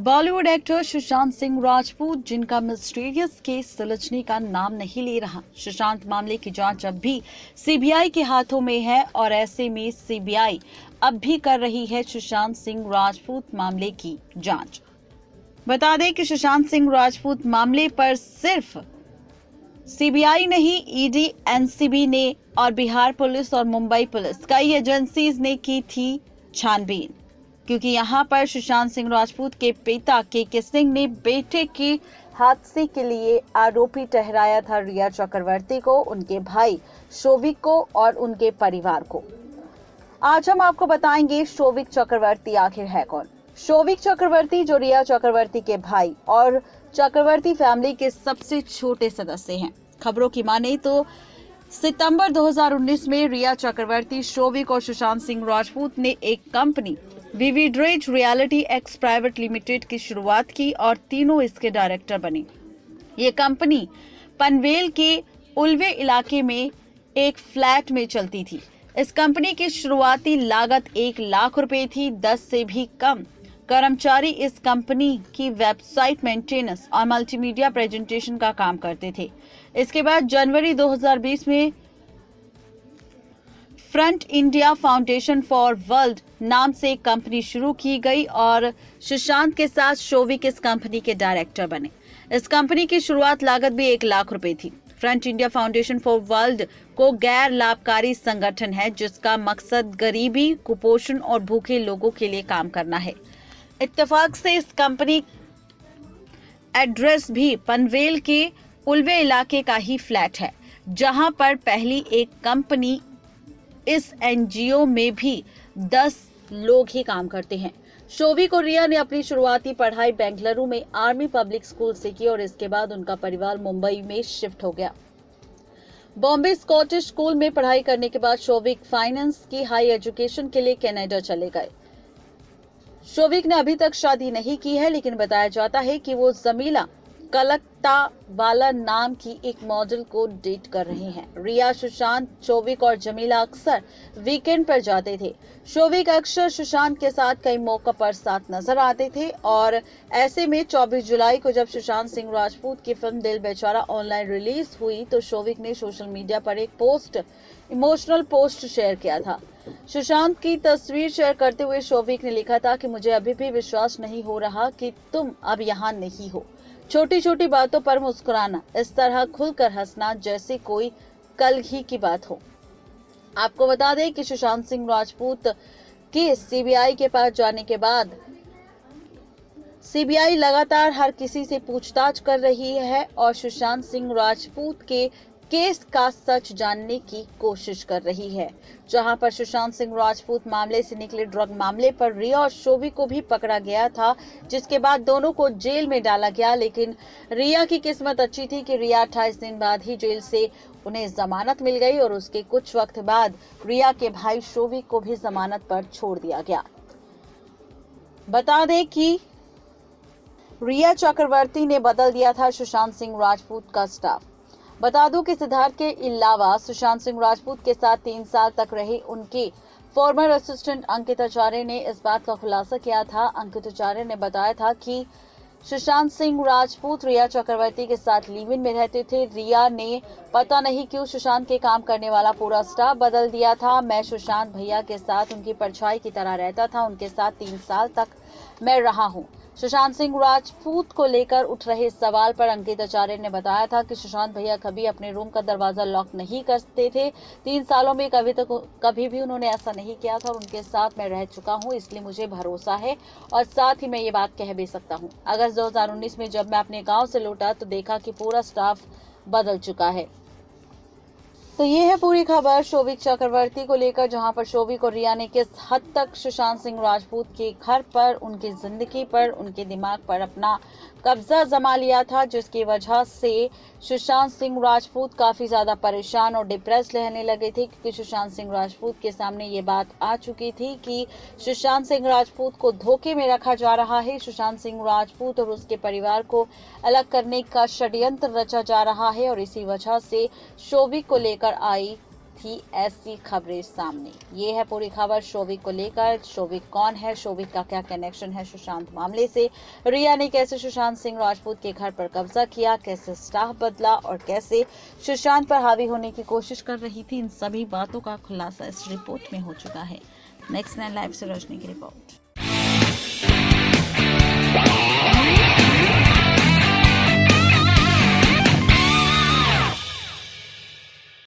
Bollywood actor Sushant Singh Rajput, जिनका mysterious case सुलझने का नाम नहीं ले रहा। सुशांत मामले की जांच अब भी सीबीआई के हाथों में है और ऐसे में सीबीआई अब भी कर रही है सुशांत सिंह राजपूत मामले की जांच। बता दें कि सुशांत सिंह राजपूत मामले पर सिर्फ सीबीआई नहीं, ईडी, एनसीबी ने और बिहार पुलिस और मुंबई पुलिस कई एजेंसीज ने की थी छानबीन, क्योंकि यहाँ पर सुशांत सिंह राजपूत के पिता के सिंह ने बेटे के हादसे के लिए आरोपी ठहराया था रिया चक्रवर्ती को, उनके भाई शोविक को और उनके परिवार को। आज हम आपको बताएंगे शोविक चक्रवर्ती आखिर है कौन। शोविक चक्रवर्ती जो रिया चक्रवर्ती के भाई और चक्रवर्ती फैमिली के सबसे छोटे सदस्य हैं। खबरों की माने तो सितंबर 2019 में रिया चक्रवर्ती, शोविक और सुशांत सिंह राजपूत ने एक company Vividrage Rhealityx private limited की शुरुआत की और तीनों इसके डायरेक्टर बने। ये कंपनी पनवेल के उल्वे इलाके में एक फ्लैट में चलती थी। इस कंपनी की शुरुआती लागत 1 लाख रुपए थी। 10 से भी कम कर्मचारी इस कंपनी की वेबसाइट मेंटेनेंस और मल्टीमीडिया प्रेजेंटेशन का काम करते थे। इसके बाद जनवरी 2020 में front India foundation for world नाम से एक कंपनी शुरू की गई और सुशांत के साथ शोविक इस कंपनी के डायरेक्टर बने। इस कंपनी की शुरुआत लागत भी 1 लाख रुपए थी। Front India foundation for world को गैर लाभकारी संगठन है जिसका मकसद गरीबी, कुपोषण और भूखे लोगों के लिए काम करना है। इत्तेफाक से इस कंपनी एड्रेस भी पनवेल के उल्वे इलाके का ही फ्लैट है, जहां पर पहली एक कंपनी इस एनजीओ में भी 10 लोग ही काम करते हैं। शोविक और रिया ने अपनी शुरुआती पढ़ाई बेंगलुरु में आर्मी पब्लिक स्कूल से की और इसके बाद उनका परिवार मुंबई में शिफ्ट हो गया। बॉम्बे स्कॉटिश स्कूल में पढ़ाई करने के बाद शोविक फाइनेंस की हाई एजुकेशन के लिए कनाडा चले गए। शोविक ने अभी तक शादी नहीं की है, लेकिन बताया जाता है कि वो जमीला कलकत्तावाला नाम की एक मॉडल को डेट कर रहे हैं। रिया, सुशांत, शोविक और जमीला अक्सर वीकेंड पर जाते थे। शोविक अक्सर सुशांत के साथ कई मौकों पर साथ नजर आते थे और ऐसे में 24 जुलाई को जब सुशांत सिंह राजपूत की फिल्म दिल बेचारा ऑनलाइन रिलीज हुई तो शोविक ने सोशल मीडिया पर एक इमोशनल पोस्ट शेयर किया था। सुशांत की तस्वीर शेयर करते हुए शोविक ने लिखा था कि मुझे अभी भी विश्वास नहीं हो रहा कि तुम अब यहाँ नहीं हो। छोटी छोटी बातों पर मुस्कुराना, इस तरह खुलकर हंसना जैसे कोई कल ही की बात हो। आपको बता दें कि सुशांत सिंह राजपूत के सीबीआई के पास जाने के बाद सीबीआई लगातार हर किसी से पूछताछ कर रही है और सुशांत सिंह राजपूत के केस का सच जानने की कोशिश कर रही है। जहां पर सुशांत सिंह राजपूत मामले से निकले ड्रग मामले पर रिया और शोविक को भी पकड़ा गया था, जिसके बाद दोनों को जेल में डाला गया। लेकिन रिया की किस्मत अच्छी थी कि रिया 28 दिन बाद ही जेल से उन्हें जमानत मिल गई और उसके कुछ वक्त बाद रिया के भाई शोविक को भी जमानत पर छोड़ दिया गया। बता दें कि रिया चक्रवर्ती ने बदल दिया था सुशांत सिंह राजपूत का स्टाफ। बता दूं कि सिद्धार्थ के अलावा सुशांत सिंह राजपूत के साथ 3 साल तक रहे उनके फॉर्मर असिस्टेंट अंकित आचार्य ने इस बात का खुलासा किया था। अंकित आचार्य ने बताया था कि सुशांत सिंह राजपूत रिया चक्रवर्ती के साथ लिव इन में रहते थे। रिया ने पता नहीं क्यों सुशांत के काम करने वाला पूरा स्टाफ बदल दिया था। मैं सुशांत भैया के साथ उनकी परछाई की तरह रहता था, उनके साथ 3 साल तक मैं रहा हूँ। सुशांत सिंह राजपूत को लेकर उठ रहे सवाल पर अंकित आचार्य ने बताया था कि सुशांत भैया कभी अपने रूम का दरवाजा लॉक नहीं करते थे। 3 सालों में कभी भी उन्होंने ऐसा नहीं किया था और उनके साथ मैं रह चुका हूं, इसलिए मुझे भरोसा है और साथ ही मैं ये बात कह भी सकता हूं। अगस्त 2019 में जब मैं अपने गाँव से लौटा तो देखा कि पूरा स्टाफ बदल चुका है। तो ये है पूरी खबर शोविक चक्रवर्ती को लेकर, जहां पर शोविक और रिया ने किस हद तक सुशांत सिंह राजपूत के घर पर, उनकी जिंदगी पर, उनके दिमाग पर अपना कब्जा जमा लिया था, जिसकी वजह से सुशांत सिंह राजपूत काफी ज्यादा परेशान और डिप्रेस रहने लगे थे, क्योंकि सुशांत सिंह राजपूत के सामने ये बात आ चुकी थी कि सुशांत सिंह राजपूत को धोखे में रखा जा रहा है। सुशांत सिंह राजपूत और उसके परिवार को अलग करने का षड्यंत्र रचा जा रहा है और इसी वजह से शोविक को लेकर आई थी ऐसी खबरें सामने। ये है पूरी खबर शोविक को लेकर। शोविक कौन है, शोविक का क्या कनेक्शन है सुशांत मामले से, रिया ने कैसे सुशांत सिंह राजपूत के घर पर कब्जा किया, कैसे स्टाफ बदला और कैसे सुशांत पर हावी होने की कोशिश कर रही थी, इन सभी बातों का खुलासा इस रिपोर्ट में हो चुका है। नेक्स्ट 9 लाइव से रोशनी की रिपोर्ट।